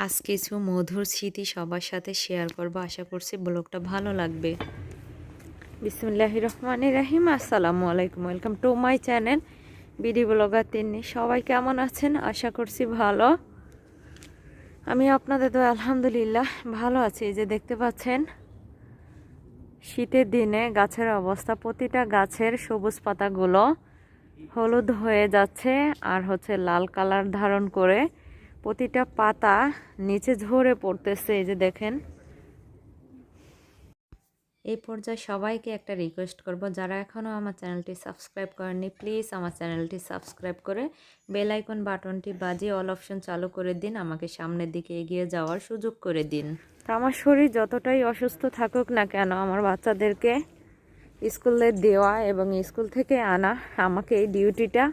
আজ কিছু মধুর স্মৃতি সবার সাথে শেয়ার করব। আশা করছি ব্লগটা ভালো লাগবে। বিসমিল্লাহির রহমানির রহিম। আসসালামু আলাইকুম, welcome to my channel BD blogger Tinni. সবাই কেমন আছেন? আশা করছি ভালো। আমি আপনাদের তো আলহামদুলিল্লাহ ভালো আছি। এই যে দেখতে পাচ্ছেন শীতের দিনে গাছের অবস্থা, প্রতিটা গাছের সবুজ পাতাগুলো হলুদ হয়ে যাচ্ছে আর লাল কালার ধারণ করে প্রতিটা পাতা নিচে ঝরে পড়তেছে। এই যে দেখেন। এই পর্যায়ে সবাইকে একটা রিকোয়েস্ট করব, যারা এখনও আমার চ্যানেলটি সাবস্ক্রাইব করেননি প্লিজ আমার চ্যানেলটি সাবস্ক্রাইব করে বেল আইকন বাটনটি বাজিয়ে অল অপশন চালু করে দিন, আমাকে সামনের দিকে এগিয়ে যাওয়ার সুযোগ করে দিন। আমার শরীর যতটাই অসুস্থ থাকুক না কেন, আমার বাচ্চাদেরকে স্কুলে দেওয়া এবং স্কুল থেকে আনা, আমাকে এই ডিউটিটা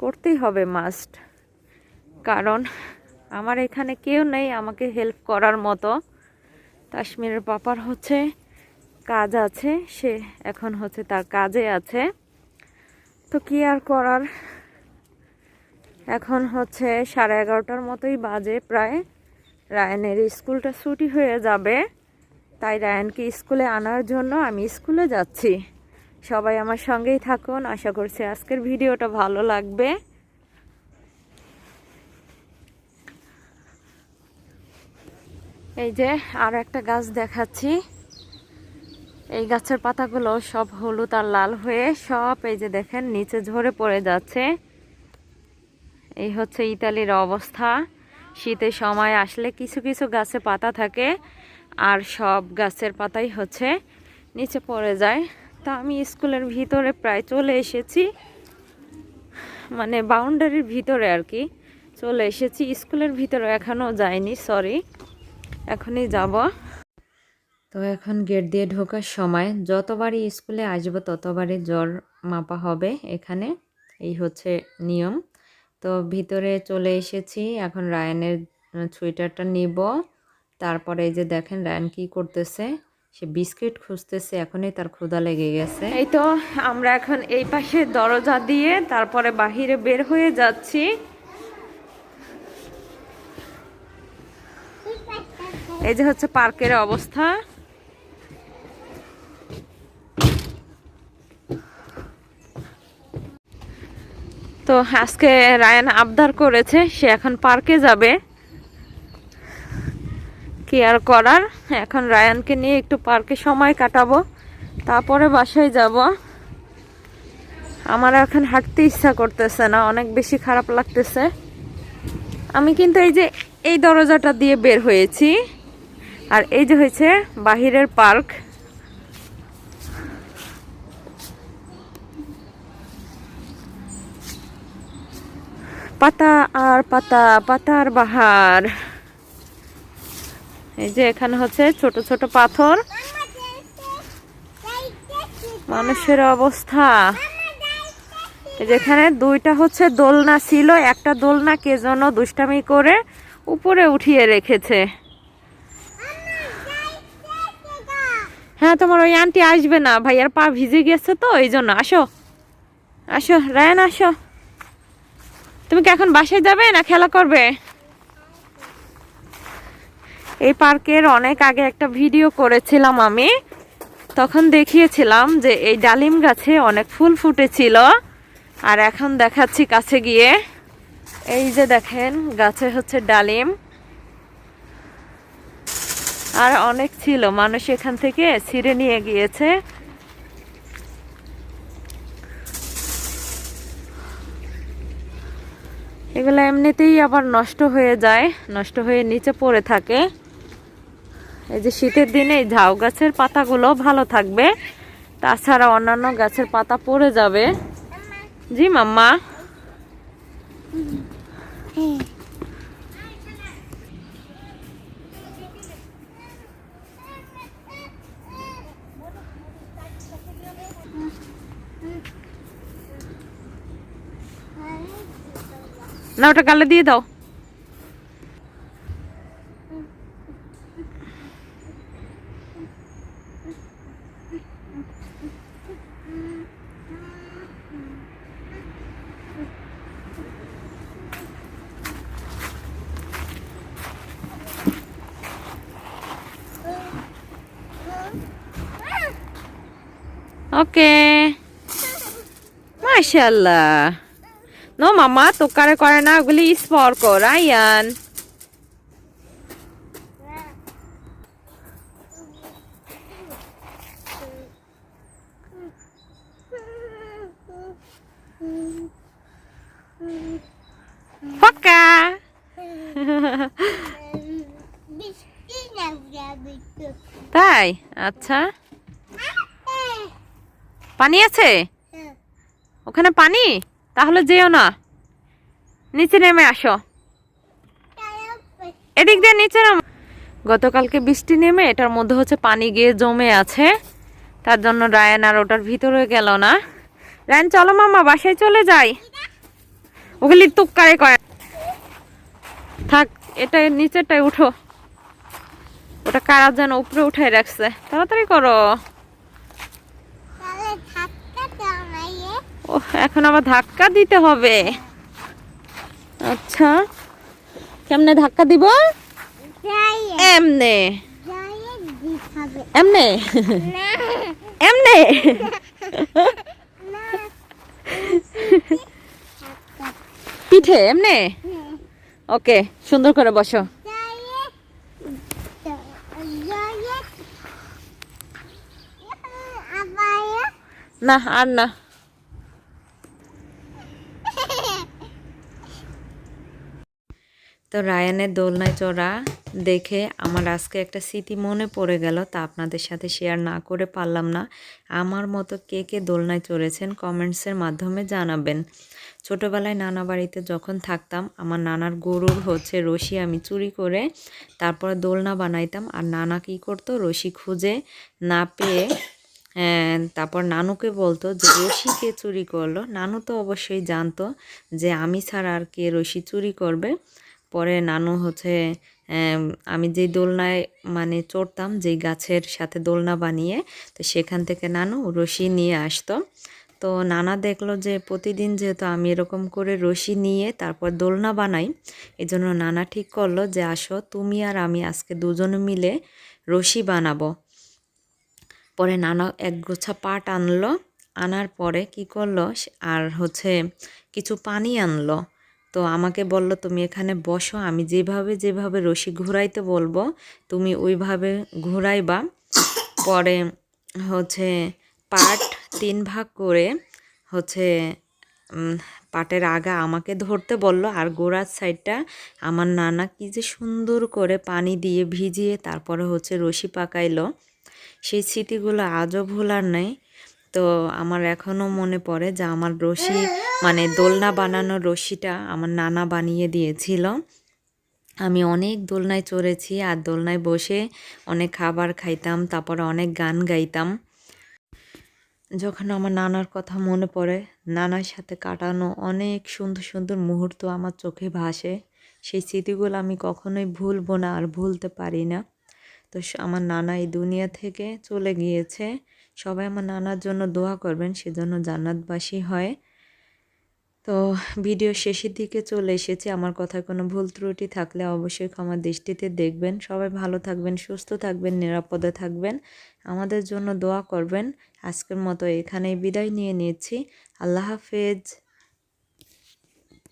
করতেই হবে মাস্ট। কারণ আমার এখানে কেউ নেই আমাকে হেল্প করার মতো। তাসমিরের পাপার কাজ আছে, সে এখন তার কাজে আছে, তো কি আর করার। এখন 11:30 মতোই বাজে প্রায়। রায়ানের স্কুলটা ছুটি হয়ে যাবে, তাই রায়ানকে স্কুলে আনার জন্য আমি স্কুলে যাচ্ছি। সবাই আমার সঙ্গেই থাকুন, আশা করছি আজকের ভিডিওটা ভালো লাগবে। এই যে আর একটা গাছ দেখাচ্ছি, এই গাছের পাতাগুলো সব হলুদ আর লাল হয়ে সব এই যে দেখেন নিচে ঝরে পড়ে যাচ্ছে। এই ইতালির অবস্থা। শীতের সময় আসলে কিছু কিছু গাছে পাতা থাকে আর সব গাছের পাতাই নিচে পড়ে যায়। তো আমি স্কুলের ভিতরে প্রায় চলে এসেছি, মানে বাউন্ডারির ভিতরে আর কি চলে এসেছি। স্কুলের ভিতরে এখনও যাইনি, সরি, এখনই যাব। তো এখন গেট দিয়ে ঢোকার সময় যতবারই স্কুলে আসবো ততবারই জ্বর মাপা হবে এখানে, এই নিয়ম। তো ভিতরে চলে এসেছি, এখন রায়ানের সোয়েটারটা নিব। তারপরে এই যে দেখেন রায়ান কি করতেছে, সে বিস্কিট খুঁজতেছে, এখনই তার ক্ষুধা লেগে গেছে। এই তো আমরা এখন এই পাশে দরজা দিয়ে তারপরে বাহিরে বের হয়ে যাচ্ছি। এই যে পার্কের অবস্থা। তো আজকে রায়ান আবদার করেছে সে এখন পার্কে যাবে, কি আর করার। এখন রায়ানকে নিয়ে একটু পার্কে সময় কাটাবো, তারপরে বাসায় যাব। আমার এখন হাঁটতে ইচ্ছা করতেছে না, অনেক বেশি খারাপ লাগতেছে। আমি কিন্তু এই যে এই দরজাটা দিয়ে বের হয়েছি, আর এই যে বাহিরের পার্ক। পাতা আর পাতা, পাতার বাহার। এই যে এখানে ছোট ছোট পাথর, মানুষের অবস্থা। যেখানে দুইটা দোলনা ছিল, একটা দোলনা কে যেন দুষ্টামি করে উপরে উঠিয়ে রেখেছে। হ্যাঁ, তোমার ওই আন্টি আসবে না, ভাইয়ার পা ভিজে গেছে তো এই জন্য। আসো আসো রায়ান আসো। তুমি কি এখন বাসায় যাবে না খেলা করবে? এই পার্কের অনেক আগে একটা ভিডিও করেছিলাম আমি, তখন দেখিয়েছিলাম যে এই ডালিম গাছে অনেক ফুল ফুটেছিল। আর এখন দেখাচ্ছি কাছে গিয়ে, এই যে দেখেন গাছে ডালিম আর অনেক ছিল, মানুষ এখান থেকে ছিঁড়ে নিয়ে গিয়েছে। এগুলো এমনিতেই আবার নষ্ট হয়ে যায়, নষ্ট হয়ে নিচে পড়ে থাকে। এই যে শীতের দিনে এই ঝাউ গাছের পাতাগুলো ভালো থাকবে, তাছাড়া অন্যান্য গাছের পাতা পড়ে যাবে। জি মাম্মা। না, ওটা গালে দিয়ে দাও। ওকে, মাশাআল্লাহ। নো মামা তোকারে করে না, ওগুলি স্পর্ক রায়ান। পক্কা। তাই, আচ্ছা। পানি আছে ওখানে? পানি তাহলে যেও না, নিচে নেমে আসো। এদিক দিয়ে নিচে নামো। গতকালকে বৃষ্টি নেমে এটার মধ্যে হচ্ছে পানি গিয়ে জমে আছে, তার জন্য রায়ান আর ওটার ভিতরে গেল না। রায়ান চলো মামা বাসায় চলে যাই। ওগুলি তুক্কারে করে থাক, এটা নিচেরটাই উঠো। ওটা কারা যেন উপরে উঠাই রাখছে, তাড়াতাড়ি করো। ও এখন আবার ধাক্কা দিতে হবে। আচ্ছা কেমনে ধাক্কা দিব? এমনে এমনে এমনে। পিঠে এমনে। ওকে সুন্দর করে বসো। না আর না। তো রায়ানের দোলনায় চড়া দেখে আমার আজকে একটা স্মৃতি মনে পড়ে গেল, তা আপনাদের সাথে শেয়ার না করে পারলাম না। আমার মতো কে কে দোলনায় চড়েছেন কমেন্টসের মাধ্যমে জানাবেন। ছোটোবেলায় নানা বাড়িতে যখন থাকতাম, আমার নানার গরুর হচ্ছে রশি আমি চুরি করে তারপরে দোলনা বানাইতাম। আর নানা কী করতো, রশি খুঁজে না পেয়ে তারপর নানুকে বলতো যে রশি কে চুরি করলো। নানু তো অবশ্যই জানতো যে আমি ছাড়া আর কে রশি চুরি করবে। পরে নানু হচ্ছে আমি যেই দোলনায় মানে চড়তাম, যেই গাছের সাথে দোলনা বানিয়ে, তো সেখান থেকে নানু রশি নিয়ে আসতো। তো নানা দেখলো যে প্রতিদিন যেহেতু আমি এরকম করে রশি নিয়ে তারপর দোলনা বানাই, এই জন্য নানা ঠিক করলো যে আসো তুমি আর আমি আজকে দুজনে মিলে রশি বানাবো। পরে নানা এক গোছা পাট আনলো, আনার পরে কি করলো আর হচ্ছে কিছু পানি আনলো। তো আমাকে বলল তুমি এখানে বসো, আমি যেভাবে যেভাবে রশি ঘুরাইতে বলবো তুমি ওইভাবে ঘুরাইবা। পরে হচ্ছে পাট 3 ভাগ করে হচ্ছে পাটের আগা আমাকে ধরতে বলল, আর গোড়ার সাইডটা আমার নানা কি যে সুন্দর করে পানি দিয়ে ভিজিয়ে তারপরে হচ্ছে রশি পাকাইলো। সেই স্মৃতিগুলো আজও ভোলার নাই। তো আমার এখনও মনে পড়ে যে আমার রশি মানে দোলনা বানানোর রশিটা আমার নানা বানিয়ে দিয়েছিল। আমি অনেক দোলনায় চড়েছি আর দোলনায় বসে অনেক খাবার খাইতাম, তারপরে অনেক গান গাইতাম। যখন আমার নানার কথা মনে পড়ে, নানার সাথে কাটানো অনেক সুন্দর সুন্দর মুহূর্ত আমার চোখে ভাসে। সেই স্মৃতিগুলো আমি কখনোই ভুলবো না আর ভুলতে পারি না। তো আমার নানা এই দুনিয়া থেকে চলে গিয়েছে। সবাই আমার নানার জন্য দোয়া করবেন, সেজন্য জান্নাতবাসী হয়। তো ভিডিও শেষের দিকে চলে এসেছি। আমার কথায় কোনো ভুল ত্রুটি থাকলে অবশ্যই ক্ষমার দৃষ্টিতে দেখবেন। সবাই ভালো থাকবেন, সুস্থ থাকবেন, নিরাপদে থাকবেন, আমাদের জন্য দোয়া করবেন। আজকের মতো এখানেই বিদায় নিয়ে নিচ্ছি। আল্লাহ হাফেজ।